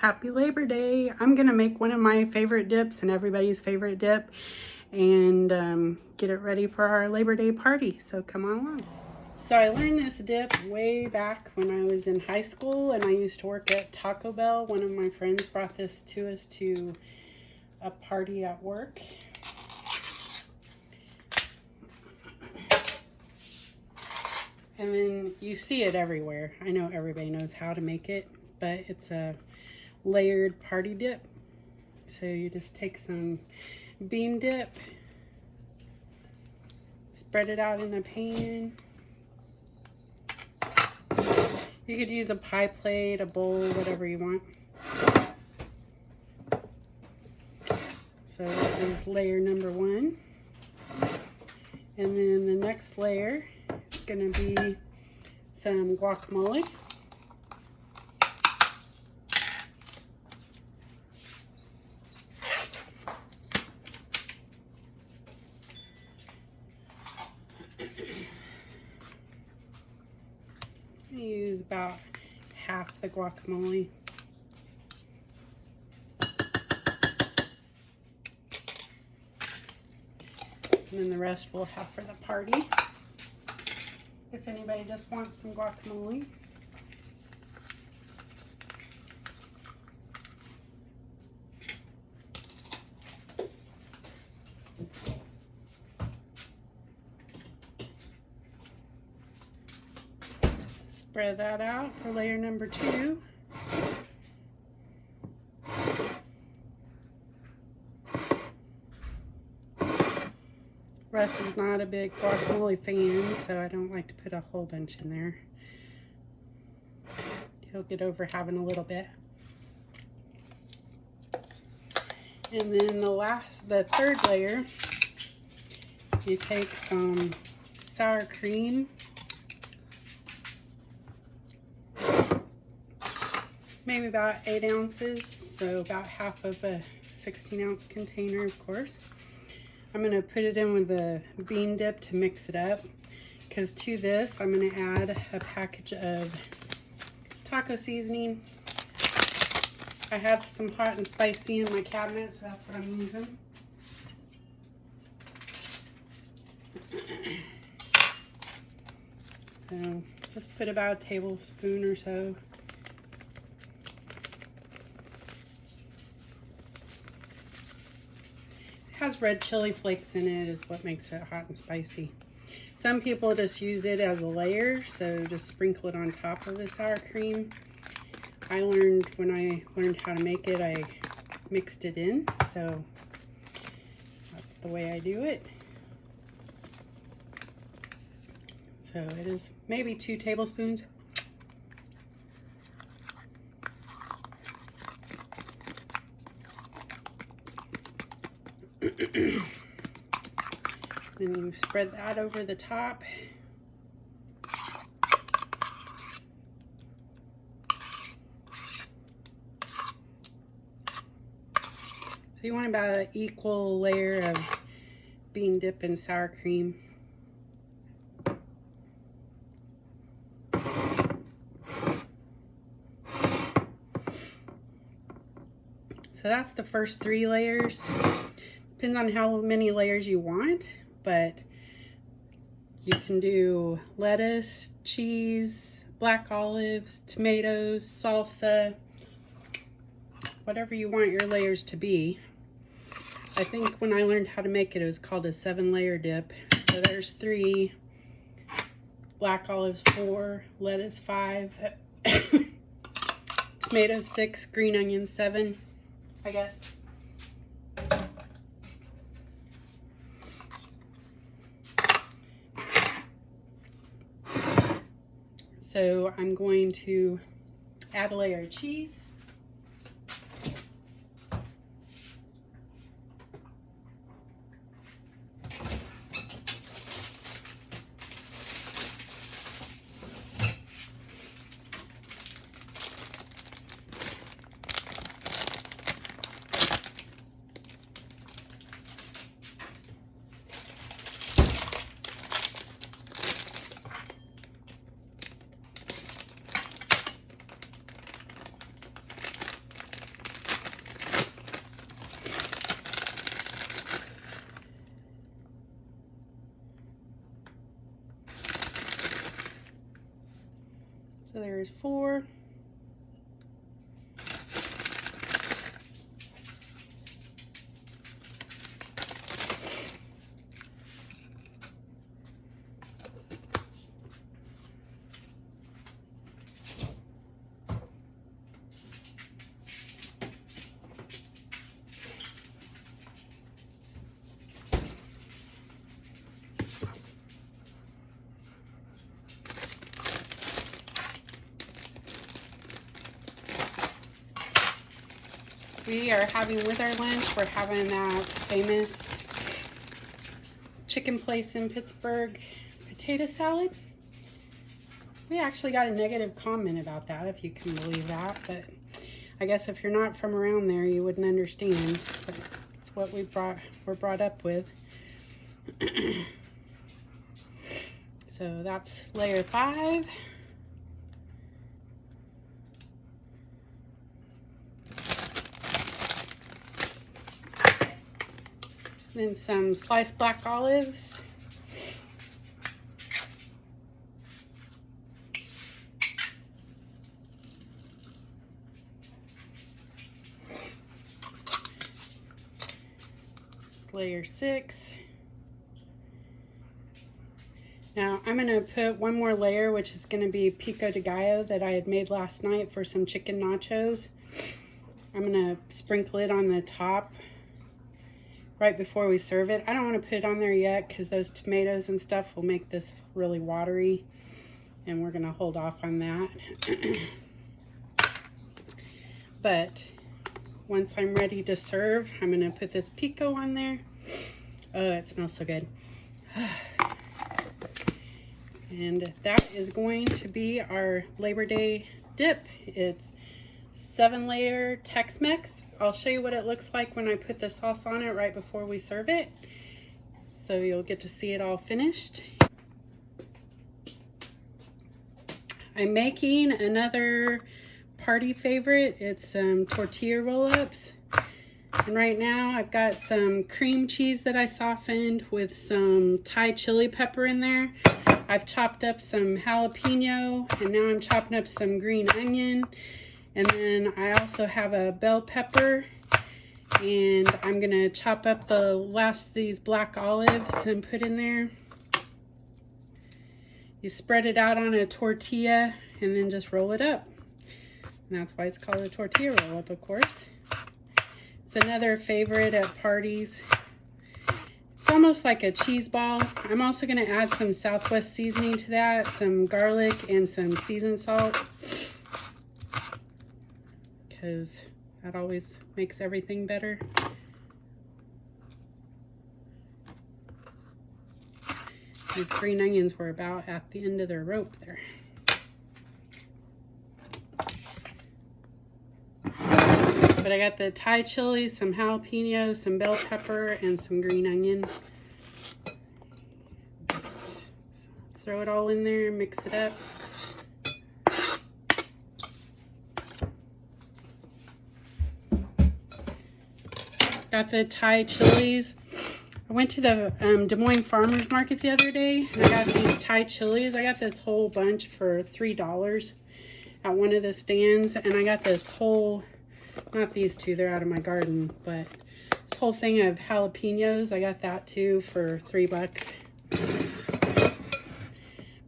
Happy Labor Day. I'm gonna make one of my favorite dips and everybody's favorite dip and get it ready for our Labor Day party, so come on along. So I learned this dip way back when I was in high school and I used to work at Taco Bell. One of my friends brought this to us to a party at work. And then you see it everywhere. I know everybody knows how to make it, but it's a layered party dip. So you just take some bean dip, spread it out in a pan. You could use a pie plate, a bowl, whatever you want. So this is layer number 1. And then the next layer is going to be some guacamole. I use about half the guacamole. And then the rest we'll have for the party. If anybody just wants some guacamole. Spread that out for layer number 2. Russ is not a big guacamole fan, so I don't like to put a whole bunch in there. He'll get over having a little bit. And then the third layer, you take some sour cream. Maybe about 8 ounces, so about half of a 16-ounce container, of course. I'm going to put it in with the bean dip to mix it up, because to this I'm going to add a package of taco seasoning. I have some hot and spicy in my cabinet, so that's what I'm using. So just put about a tablespoon or so. Has red chili flakes in it is what makes it hot and spicy. Some people just use it as a layer, so just sprinkle it on top of the sour cream. When I learned how to make it, I mixed it in, so that's the way I do it. So it is maybe 2 tablespoons. Then you spread that over the top. So you want about an equal layer of bean dip and sour cream. So that's the first 3 layers. Depends on how many layers you want, but you can do lettuce, cheese, black olives, tomatoes, salsa, whatever you want your layers to be. I think when I learned how to make it, it was called a 7-layer dip. So there's 3, black olives 4, lettuce 5, tomatoes 6, green onions 7, I guess. So I'm going to add a layer of cheese. So there's 4. We are having with our lunch, we're having that famous chicken place in Pittsburgh potato salad. We actually got a negative comment about that, if you can believe that, but I guess if you're not from around there, you wouldn't understand. But it's what we're brought up with. So that's layer 5. Then some sliced black olives. It's layer 6. Now I'm going to put one more layer, which is going to be pico de gallo that I had made last night for some chicken nachos. I'm going to sprinkle it on the top right before we serve it. I don't want to put it on there yet because those tomatoes and stuff will make this really watery, and we're going to hold off on that. But once I'm ready to serve, I'm going to put this pico on there. Oh, it smells so good. And that is going to be our Labor Day dip. It's 7-layer Tex-Mex. I'll show you what it looks like when I put the sauce on it right before we serve it. So you'll get to see it all finished. I'm making another party favorite. It's tortilla roll-ups. And right now I've got some cream cheese that I softened with some Thai chili pepper in there. I've chopped up some jalapeno, and now I'm chopping up some green onion. And then I also have a bell pepper, and I'm gonna chop up the last of these black olives and put in there. You spread it out on a tortilla and then just roll it up. And that's why it's called a tortilla roll up, of course. It's another favorite at parties. It's almost like a cheese ball. I'm also gonna add some Southwest seasoning to that, some garlic and some seasoned salt, because that always makes everything better. These green onions were about at the end of their rope there. But I got the Thai chili, some jalapeno, some bell pepper, and some green onion. Just throw it all in there and mix it up. Got the Thai chilies. I went to the Des Moines Farmers Market the other day, and I got these Thai chilies. I got this whole bunch for $3 at one of the stands, and I got this whole, not these two, they're out of my garden, but this whole thing of jalapenos. I got that too for $3.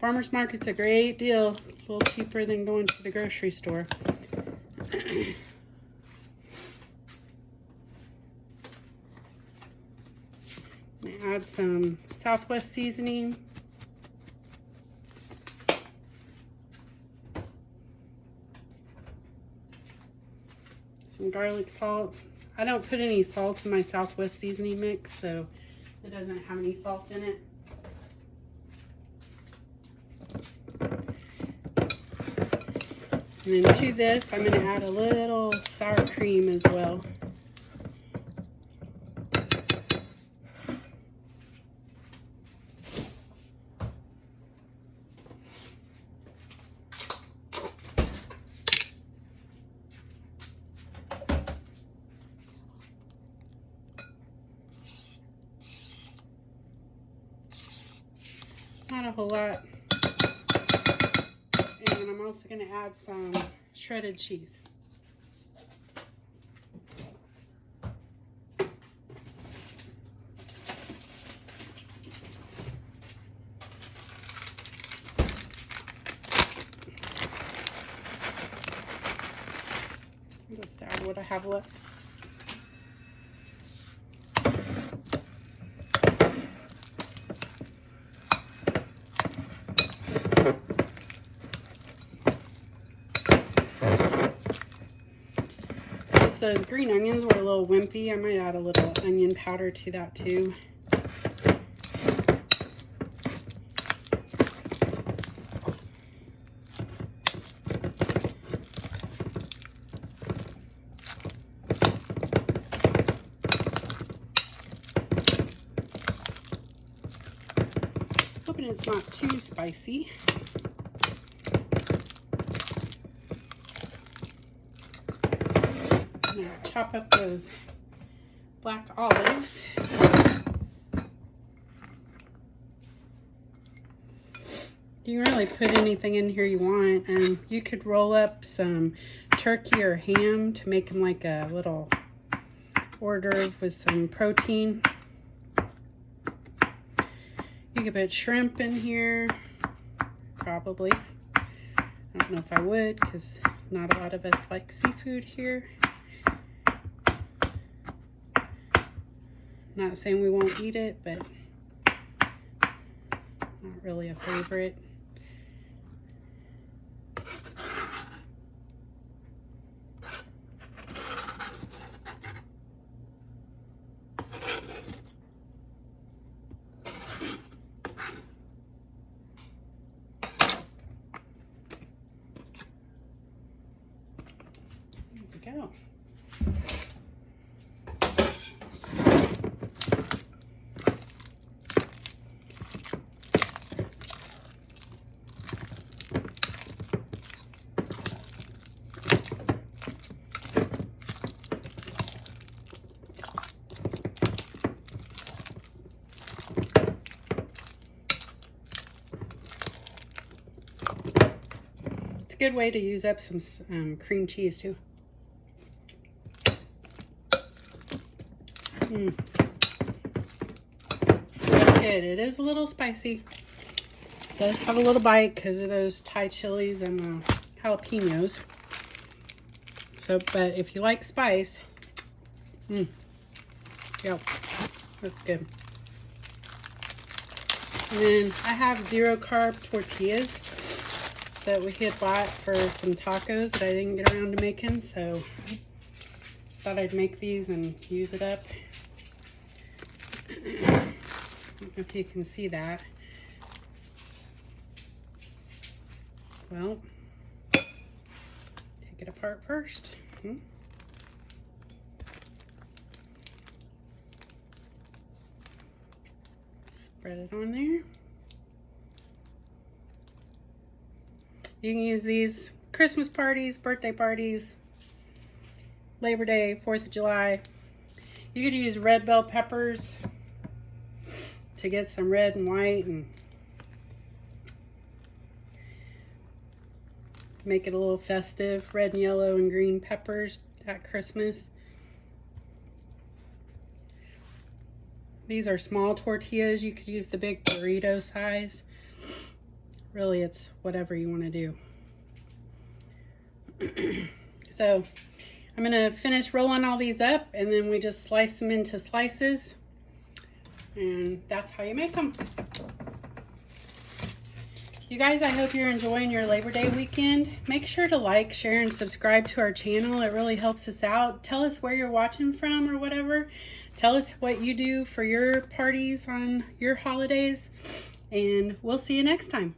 Farmers Market's a great deal. It's a little cheaper than going to the grocery store. Add some Southwest seasoning. Some garlic salt. I don't put any salt in my Southwest seasoning mix, so it doesn't have any salt in it. And then to this, I'm going to add a little sour cream as well. Not a whole lot. And I'm also going to add some shredded cheese. Just add what I have left. Since those green onions were a little wimpy, I might add a little onion powder to that too. Hoping it's not too spicy. I'm going to chop up those black olives. You can really put anything in here you want. You could roll up some turkey or ham to make them like a little hors d'oeuvre with some protein. You could put shrimp in here, probably. I don't know if I would, because not a lot of us like seafood here. Not saying we won't eat it, but not really a favorite. Go. It's a good way to use up some cream cheese too. That's good. It is a little spicy. It does have a little bite because of those Thai chilies and the jalapenos. So, but if you like spice, yep, that's good. And then I have 0-carb tortillas that we had bought for some tacos that I didn't get around to making, so just thought I'd make these and use it up. I don't know if you can see that. Well, take it apart first. Spread it on there. You can use these Christmas parties, birthday parties, Labor Day, 4th of July. You could use red bell peppers to get some red and white and make it a little festive. Red and yellow and green peppers at Christmas. These are small tortillas. You could use the big burrito size. Really, it's whatever you want to do. So I'm going to finish rolling all these up, and then we just slice them into slices. And that's how you make them. You guys, I hope you're enjoying your Labor Day weekend. Make sure to like, share, and subscribe to our channel. It really helps us out. Tell us where you're watching from or whatever. Tell us what you do for your parties on your holidays. And we'll see you next time.